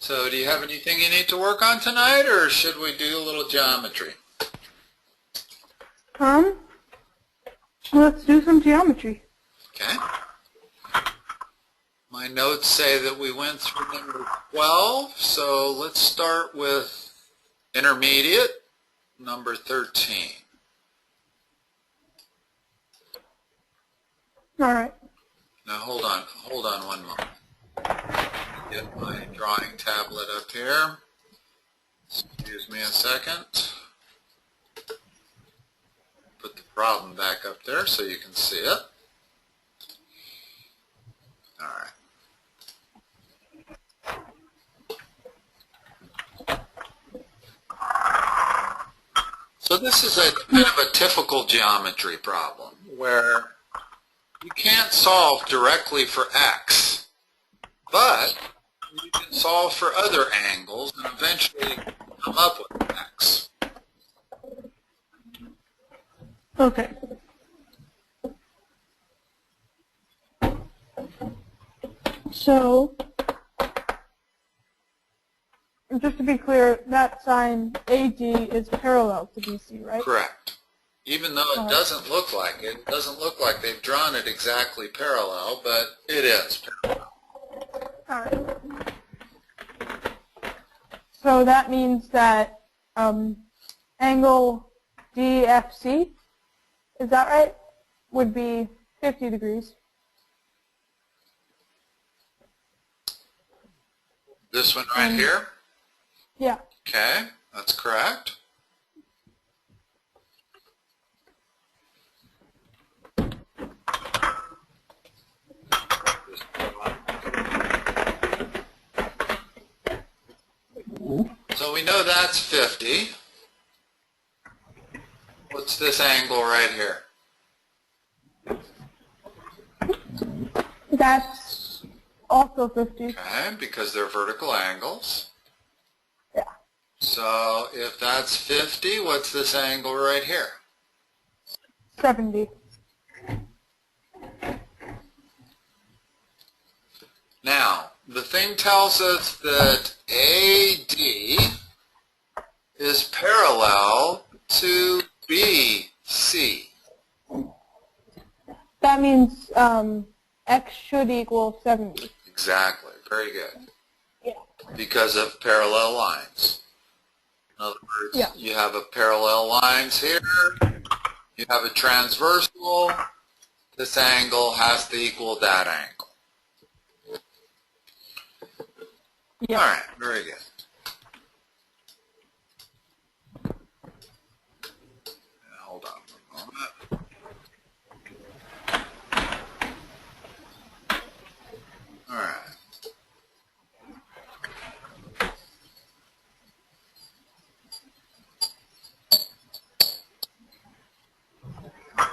So do you have anything you need to work on tonight, or should we do a little geometry? Let's do some geometry. Okay. My notes say that we went through number 12, so let's start with intermediate, number 13. All right. Now hold on 1 moment. Get my drawing tablet up here. Excuse me a second. Put the problem back up there so you can see it. All right. So this is a kind of a typical geometry problem where you can't solve directly for x, but you can solve for other angles and eventually come up with x. Okay. So, just to be clear, that sign AD is parallel to BC, right? Correct. Even though it doesn't look like it, it doesn't look like they've drawn it exactly parallel, but it is parallel. All right. So that means that angle DFC, is that right, would be 50 degrees. This one right here? Yeah. Okay, that's correct. So we know that's 50. What's this angle right here? That's also 50. Okay, because they're vertical angles. Yeah. So if that's 50, what's this angle right here? 70. Now, the thing tells us that AD is parallel to BC. That means x should equal 70. Exactly. Very good. Yeah. Because of parallel lines. In other words, Yeah. you have a parallel lines here. You have a transversal. This angle has to equal that angle. Yeah. All right. Very good. Hold on a moment. All right.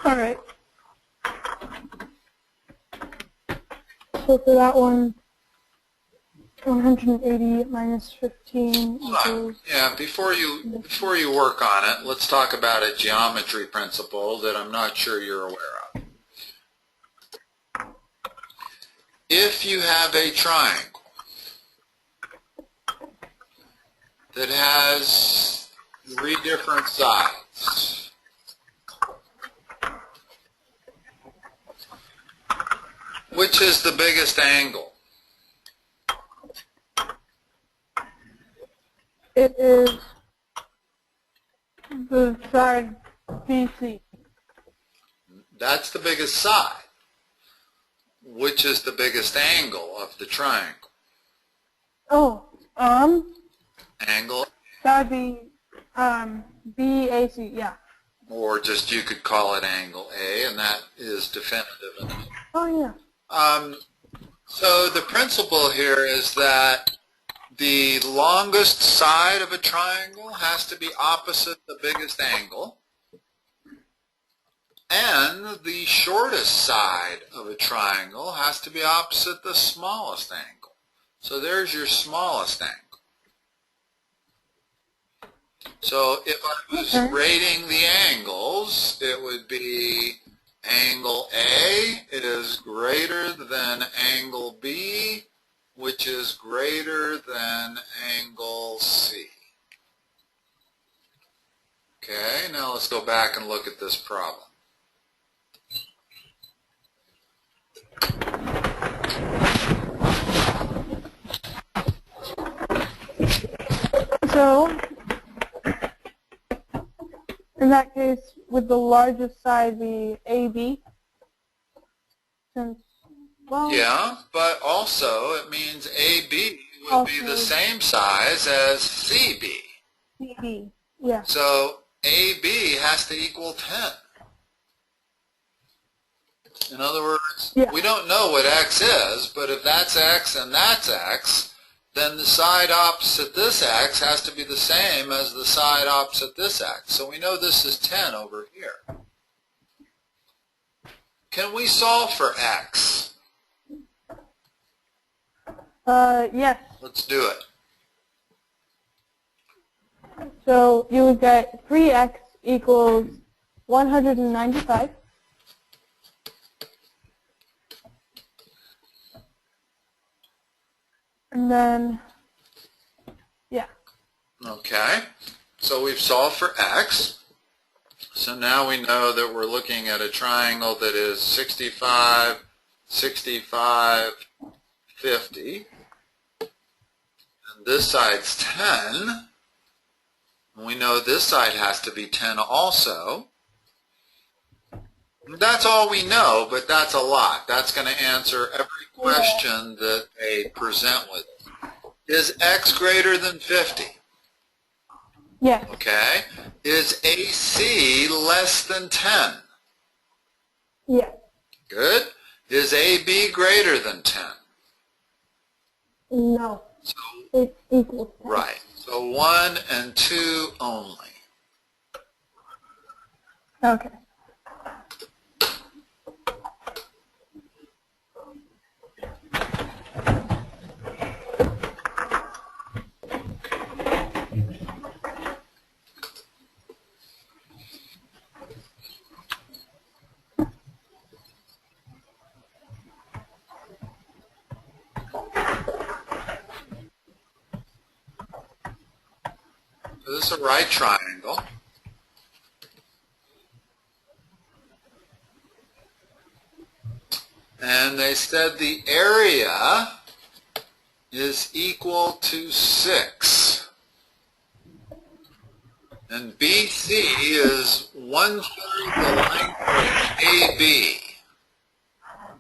All right. So for that one, 180 minus 15 equals... Yeah, before you work on it, let's talk about a geometry principle that I'm not sure you're aware of. If you have a triangle that has 3 different sides, which is the biggest angle? It is the side BC. That's the biggest side. Which is the biggest angle of the triangle? Oh, Angle, that would be BAC, yeah. or just you could call it angle A, and that is definitive enough. Oh, yeah. So the principle here is that the longest side of a triangle has to be opposite the biggest angle, and the shortest side of a triangle has to be opposite the smallest angle. So there's your smallest angle. So if I was rating the angles, it would be angle A is greater than angle B, which is greater than angle C. Okay, now let's go back and look at this problem. So, in that case, would the largest side be AB? Since, well, yeah, but also it means AB will be the same size as CB. CB, yeah. So AB has to equal 10. In other words, yeah. we don't know what x is, but if that's x and that's x, then the side opposite this x has to be the same as the side opposite this x. So we know this is 10 over here. Can we solve for x? Yes. Let's do it. So you would get 3x equals 195. And then, yeah. Okay, so we've solved for x. So now we know that we're looking at a triangle that is 65, 65, 50. And this side's 10. And we know this side has to be 10 also. That's all we know, but that's a lot. That's going to answer every question that they present with. Is x greater than 50? Yes. Okay. Is AC less than 10? Yes. Good. Is AB greater than 10? No. So, it's equal to 10. right. So 1 and 2 only. Okay. So this is a right triangle. And they said the area is equal to 6. And BC is 1/3 the length of AB.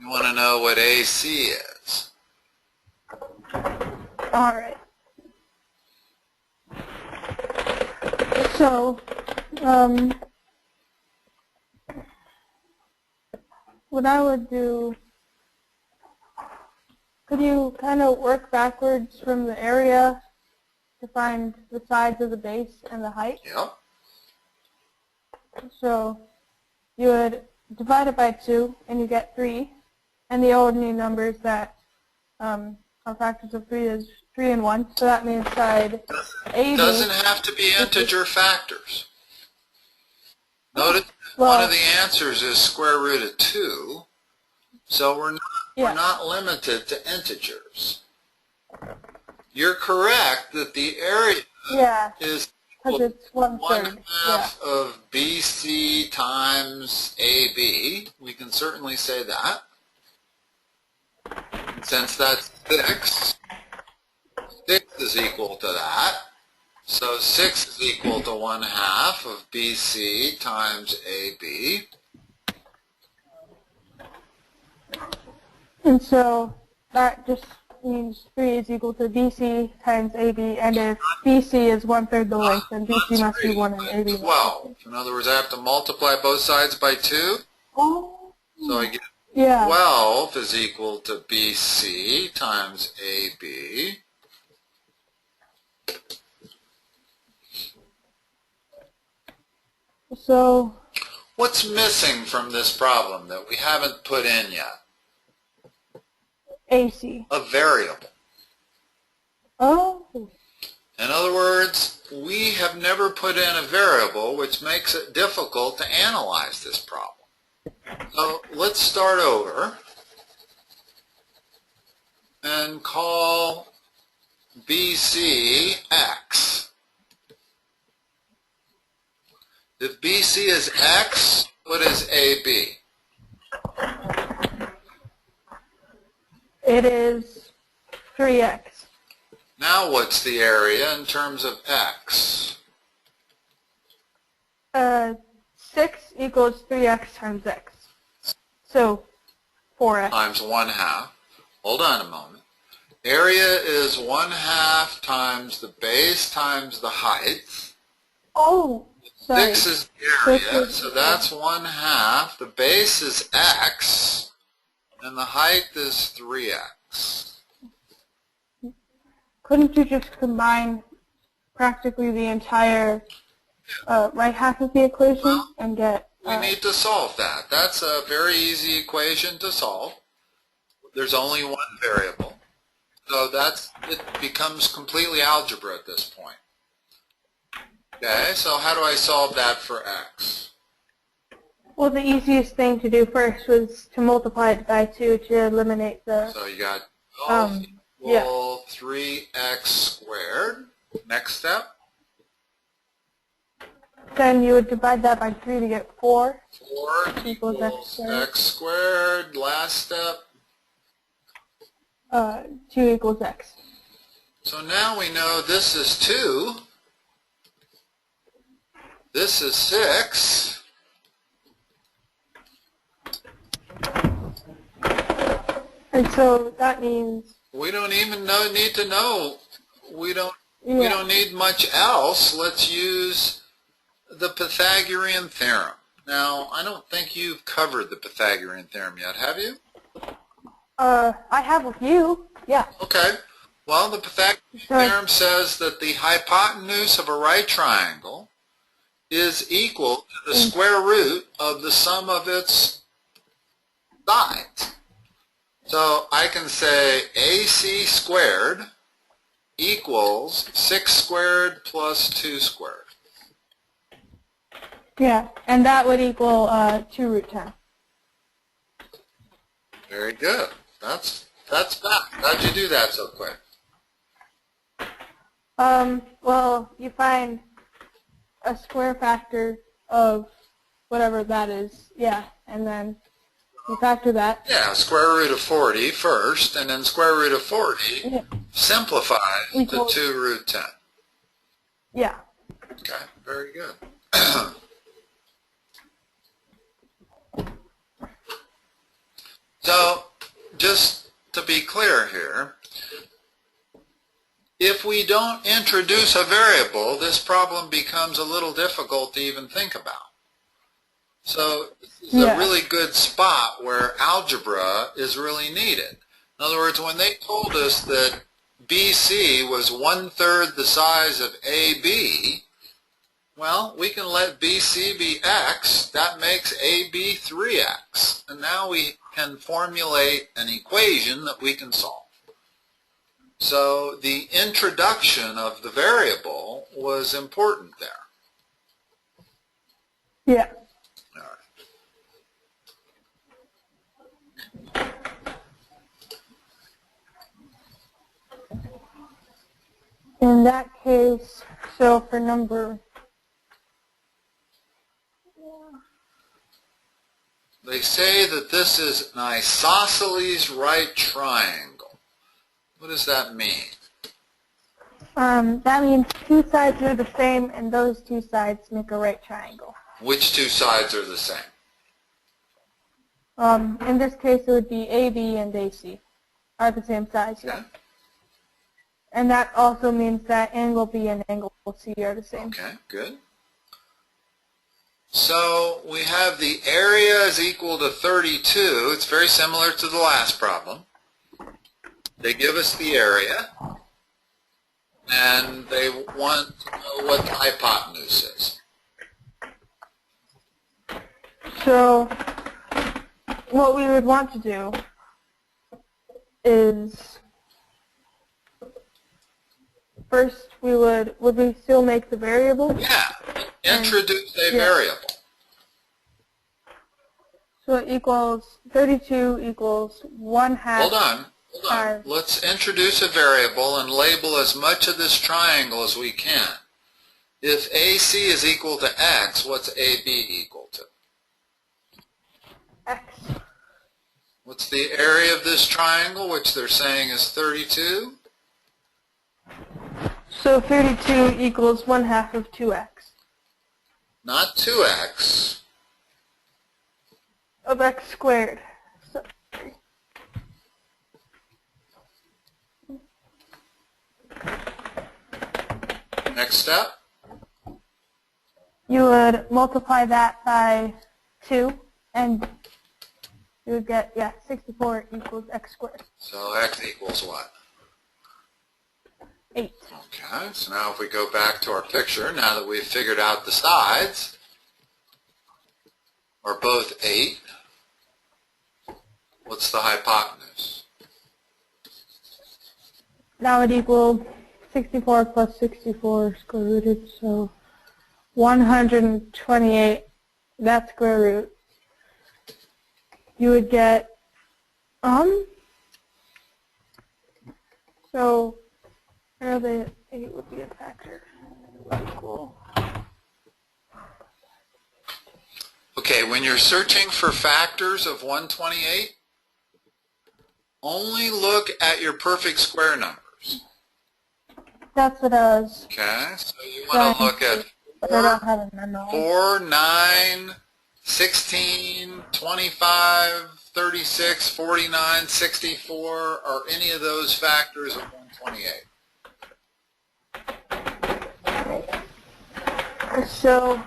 You want to know what AC is. All right. So, what I would do, could you kind of work backwards from the area to find the sides of the base and the height? Yep. So, you would divide it by 2, and you get 3. And the ordinary numbers that are factors of 3 is 3 and 1. So that means side AB. Doesn't have to be integer factors. Notice one of the answers is square root of 2. So we're not limited to integers. You're correct that the area is it's 1/3. 1/2 of BC times AB. We can certainly say that. Since that's 6, 6 is equal to that. So 6 is equal to 1/2 of BC times AB. And so that just means 3 is equal to BC times AB, and if BC is 1/3 the length, then BC must be 1 and AB must be 12. In other words, I have to multiply both sides by 2. Oh. So I get 12 is equal to BC times AB. So what's missing from this problem that we haven't put in yet? AC. A variable. Oh. In other words, we have never put in a variable, which makes it difficult to analyze this problem. So let's start over. and call BC X. If BC is X, what is AB? It is 3x. Now what's the area in terms of X? 6 equals 3x times x. So 4x. Times 1/2. Hold on a moment. Area is 1/2 times the base times the height. Oh, sorry. 6 is the area, so that's 1/2. The base is x, and the height is 3x. Couldn't you just combine practically the entire right half of the equation and get... We need to solve that. That's a very easy equation to solve. There's only one variable. So it becomes completely algebra at this point. Okay, so how do I solve that for x? Well, the easiest thing to do first was to multiply it by 2 to eliminate the... So you got yeah. 3x squared. Next step? Then you would divide that by 3 to get 4. 4 equals x squared. Last step? 2 equals x. So now we know this is 2. This is 6. And so that means... We don't even need to know. We don't need much else. Let's use the Pythagorean Theorem. Now, I don't think you've covered the Pythagorean Theorem yet, have you? I have a few, yeah. Okay. Well, the Pythagorean Theorem says that the hypotenuse of a right triangle is equal to the square root of the sum of its sides. So I can say AC squared equals 6 squared plus 2 squared. Yeah, and that would equal 2 root 10. Very good. That's fast. How'd you do that so quick? Well, you find a square factor of whatever that is, yeah, and then you factor that. Yeah, square root of 40 first, and then square root of 40 simplifies to 2 root 10. Yeah. Okay, very good. So, just to be clear here, if we don't introduce a variable, this problem becomes a little difficult to even think about. So this is a really good spot where algebra is really needed. In other words, when they told us that BC was 1/3 the size of AB, well, we can let BC be x. That makes AB 3x. And now we can formulate an equation that we can solve. So the introduction of the variable was important there. Yeah. All right. In that case, so for number... They say that this is an isosceles right triangle. What does that mean? That means 2 sides are the same, and those 2 sides make a right triangle. Which 2 sides are the same? In this case, it would be AB and AC are the same size. Okay. And that also means that angle B and angle C are the same. Okay, good. So we have the area is equal to 32. It's very similar to the last problem. They give us the area, and they want to know what the hypotenuse is. So what we would want to do is first would we still make the variable? Yeah, introduce a variable. So it equals 32 equals 1/2. Hold on. Hold on. Let's introduce a variable and label as much of this triangle as we can. If AC is equal to x, what's AB equal to? X. What's the area of this triangle, which they're saying is 32? So 32 equals 1/2 of 2x. Not 2x. Of x squared. So, Next step? you would multiply that by 2, and you would get, 64 equals x squared. So x equals what? 8. Okay, so now if we go back to our picture, now that we've figured out the sides are both 8, what's the hypotenuse? That would equal 64 plus 64 square rooted, so 128, that square root. You would get, so apparently 8 would be a factor. Equal. Okay, when you're searching for factors of 128, only look at your perfect square numbers. That's what I was. Okay, so you want to look at 4, 9, 16, 25, 36, 49, 64, or any of those factors of 128. So,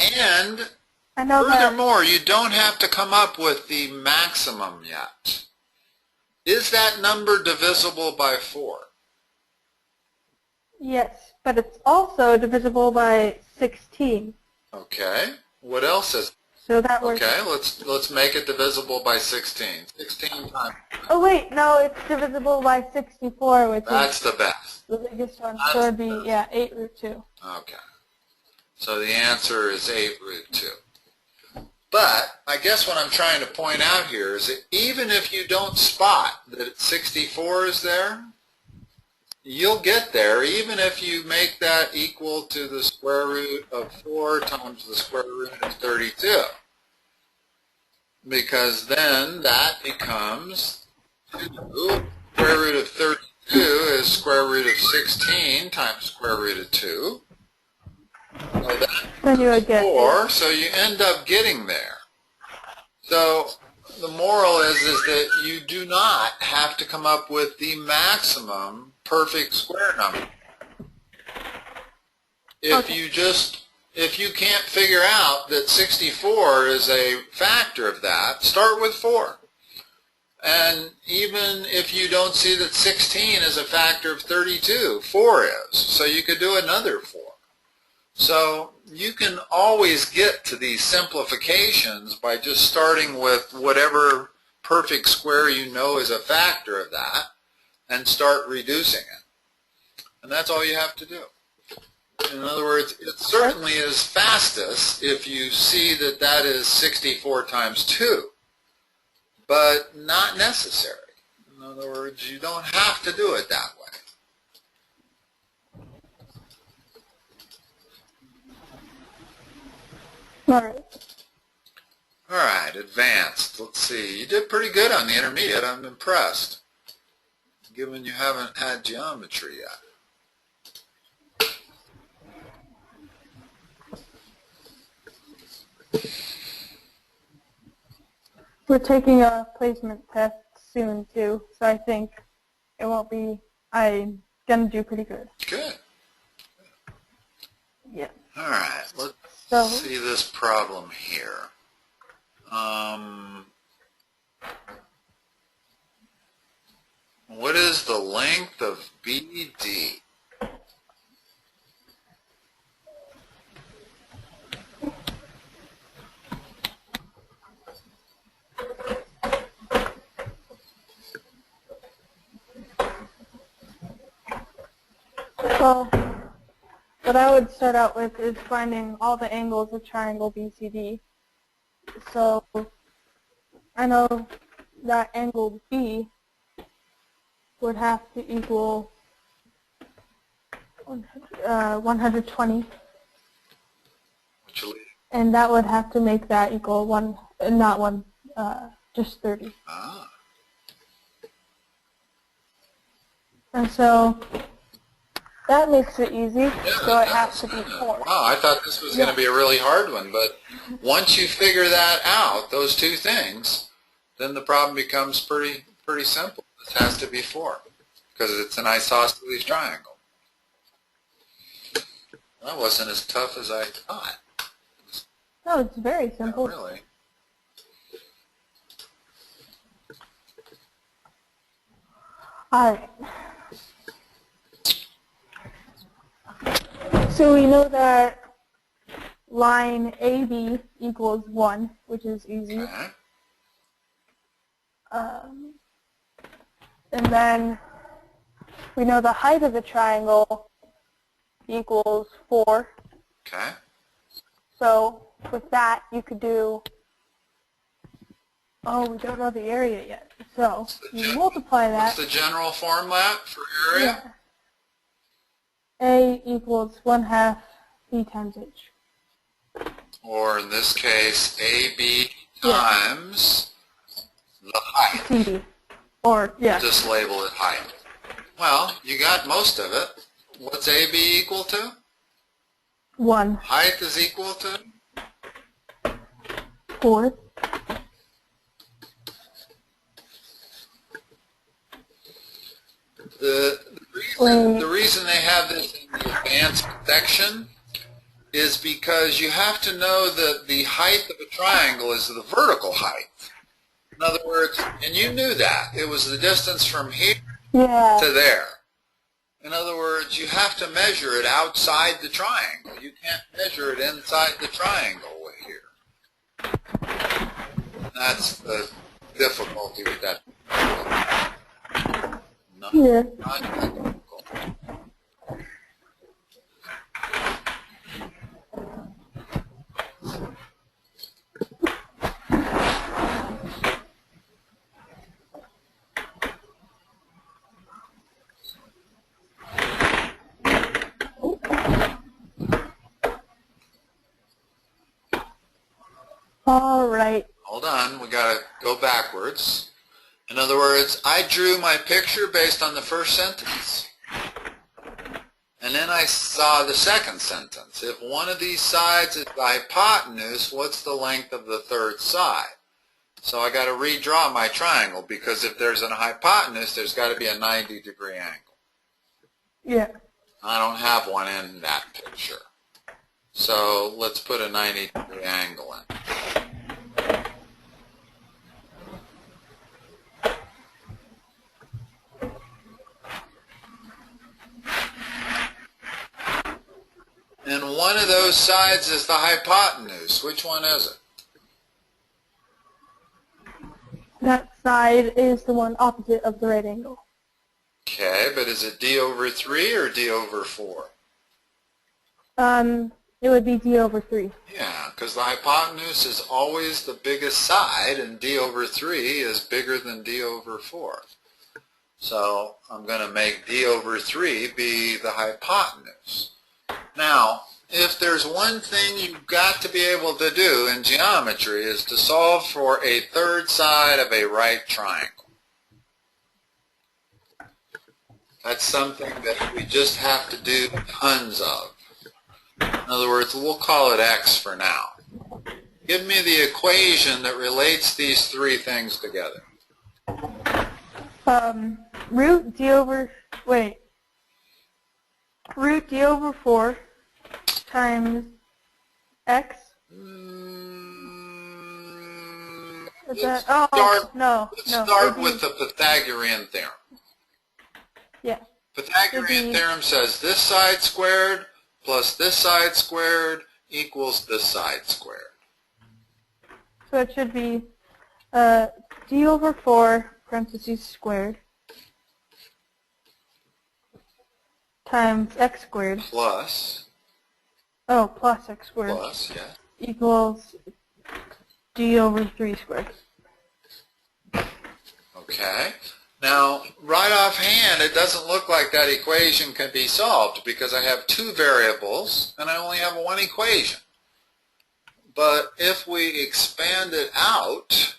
and I know furthermore, you don't have to come up with the maximum yet. Is that number divisible by 4? Yes, but it's also divisible by 16. Okay. What else is? So that works. Okay, let's make it divisible by 16. 16 times. Oh wait, no, it's divisible by 64, which That's the best. is the biggest one. So it'd be 8 root 2. Okay. So the answer is 8 root 2. But I guess what I'm trying to point out here is that even if you don't spot that 64 is there, you'll get there even if you make that equal to the square root of 4 times the square root of 32. Because then that becomes 2. Square root of 32 is square root of 16 times square root of 2. So Then you would get 4, so you end up getting there. So the moral is that you do not have to come up with the maximum perfect square number. If you can't figure out that 64 is a factor of that, start with 4. And even if you don't see that 16 is a factor of 32, 4 is. So you could do another 4. So you can always get to these simplifications by just starting with whatever perfect square you know is a factor of that and start reducing it. And that's all you have to do. In other words, it certainly is fastest if you see that that is 64 times 2, but not necessary. In other words, you don't have to do it that way. All right, advanced. Let's see. You did pretty good on the intermediate. I'm impressed, given you haven't had geometry yet. We're taking a placement test soon too, so I think it won't be, I'm going to do pretty good. Good. Yeah. All right, let's see this problem here. What is the length of BD? Well, what I would start out with is finding all the angles of triangle BCD. So I know that angle B would have to equal 120. Which will leave. And that would have to make that equal just 30. Ah. And so that makes it easy, Yeah, so it has to be 4. Wow, I thought this was going to be a really hard one, but once you figure that out, those two things, then the problem becomes pretty simple. This has to be 4 because it's an isosceles triangle. That wasn't as tough as I thought. No, it's very simple. Not really. All right. So we know that line AB equals 1, which is easy. Okay. And then we know the height of the triangle equals 4. Okay. So with that, you could do, we don't know the area yet. So you multiply that. What's the general formula for area? Yeah. A equals 1/2 B times H. Or in this case, AB times the height. CD. Or, yeah. Just label it height. Well, you got most of it. What's AB equal to? 1. Height is equal to? 4. The reason they have this in the advanced section is because you have to know that the height of a triangle is the vertical height. In other words, and you knew that, it was the distance from here to there. In other words, you have to measure it outside the triangle. You can't measure it inside the triangle here. That's the difficulty with that. Not technical. All right. Hold on, we got to go backwards. In other words, I drew my picture based on the first sentence. And then I saw the second sentence. If one of these sides is the hypotenuse, what's the length of the third side? So I got to redraw my triangle because if there's a hypotenuse, there's got to be a 90-degree angle. Yeah. I don't have one in that picture. So let's put a 90-degree angle in. And one of those sides is the hypotenuse. Which one is it? That side is the one opposite of the right angle. Okay, but is it d over 3 or d over 4? It would be d over 3. Yeah, because the hypotenuse is always the biggest side, and d over 3 is bigger than d over 4. So I'm going to make d over 3 be the hypotenuse. Now, if there's one thing you've got to be able to do in geometry is to solve for a third side of a right triangle. That's something that we just have to do tons of. In other words, we'll call it x for now. Give me the equation that relates these three things together. Root d over 4 times x. Let's start start with the Pythagorean theorem. Yeah. Pythagorean theorem says this side squared plus this side squared equals this side squared. So it should be d over 4 parentheses squared times x squared. Plus Plus x squared. Plus, yeah. Equals d over 3 squared. Okay. Now, right offhand, it doesn't look like that equation can be solved because I have two variables and I only have one equation. But if we expand it out,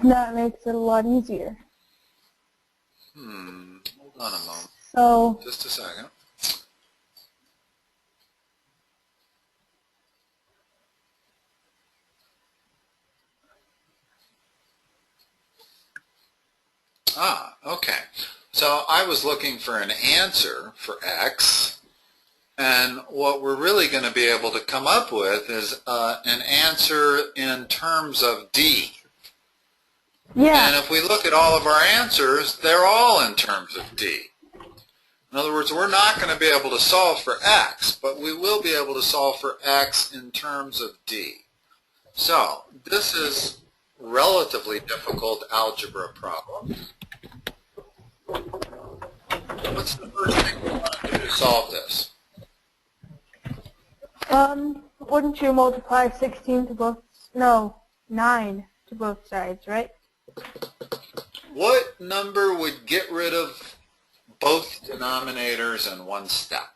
that makes it a lot easier. hold on a moment. So, Just a second. Okay. So I was looking for an answer for x, and what we're really going to be able to come up with is an answer in terms of d. yeah. And if we look at all of our answers, they're all in terms of d. In other words, we're not going to be able to solve for x, but we will be able to solve for x in terms of d. So this is a relatively difficult algebra problem. What's the first thing we want to do to solve this? Wouldn't you multiply 16 to both, no, 9 to both sides, right? What number would get rid of both denominators in one step?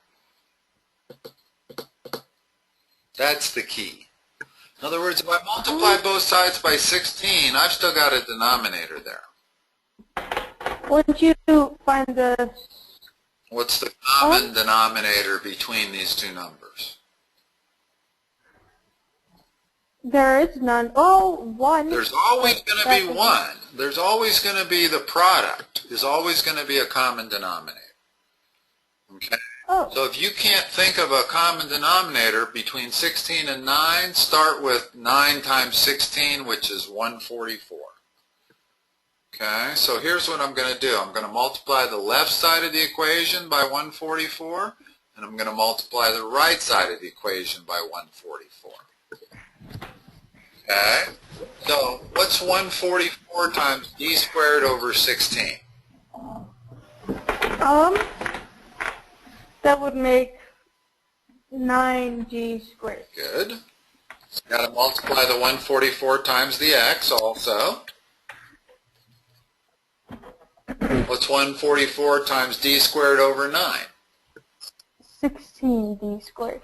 That's the key. In other words, if I multiply both sides by 16, I've still got a denominator there. Wouldn't you find the... What's the common denominator between these two numbers? There is none. Oh, 1. There's always going to be one. There's always going to be the product. There's always going to be a common denominator. Okay? Oh. So if you can't think of a common denominator between 16 and 9, start with 9 times 16, which is 144. Okay, so here's what I'm going to do. I'm going to multiply the left side of the equation by 144, and I'm going to multiply the right side of the equation by 144. Okay, so what's 144 times d squared over 16? That would make 9d squared. Good. So got to multiply the 144 times the x also. What's 144 times d squared over 9? 16d squared.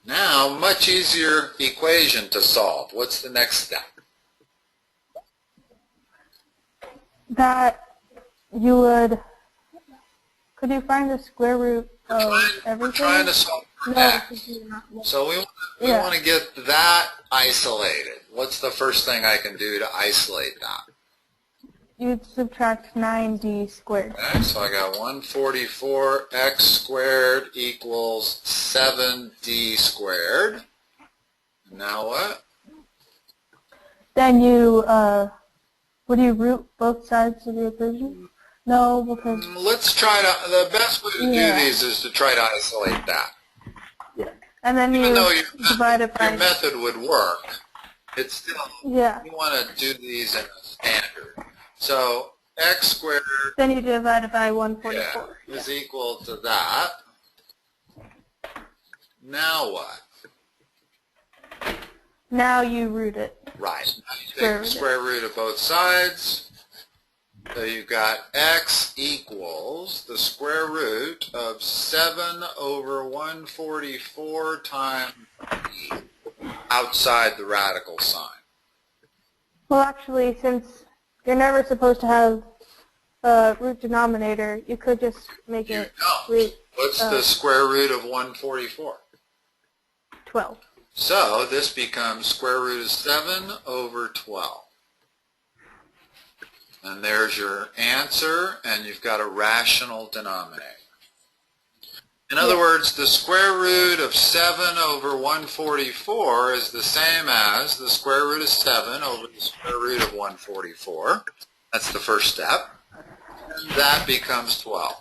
Now, much easier equation to solve. What's the next step? That you would... Could you find the square root of everything? We're trying to solve for No, x. because you're not... So we want to get that isolated. What's the first thing I can do to isolate that? You'd subtract 9d squared. Okay, so I got 144x squared equals 7d squared. Now what? Then you, would you root both sides of the equation? No, because... Let's try to, the best way to do these is to try to isolate that. Yeah. And then Even you though divide it by... your method would work, it's still, you want to do these in a standard. So x squared Then you divide it by 144. is equal to that. Now what? Now you root it. Right. Now you take the square root of both sides. So you've got x equals the square root of 7 over 144 times e outside the radical sign. Well, actually, since you're never supposed to have a root denominator, you could just make it root... What's the square root of 144? 12. So this becomes square root of 7 over 12. And there's your answer, and you've got a rational denominator. In other words, the square root of 7 over 144 is the same as the square root of 7 over the square root of 144. That's the first step. And that becomes 12.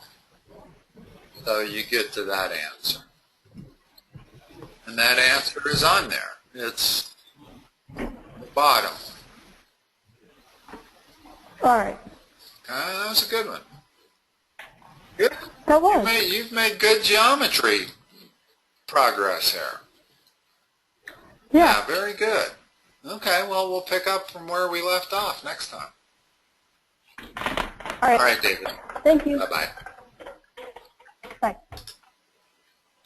So you get to that answer. And that answer is on there. It's the bottom. All right. That was a good one. Good. That was. You've made good geometry progress here. Yeah. Very good. Okay, well, we'll pick up from where we left off next time. All right. All right, David. Thank you. Bye-bye.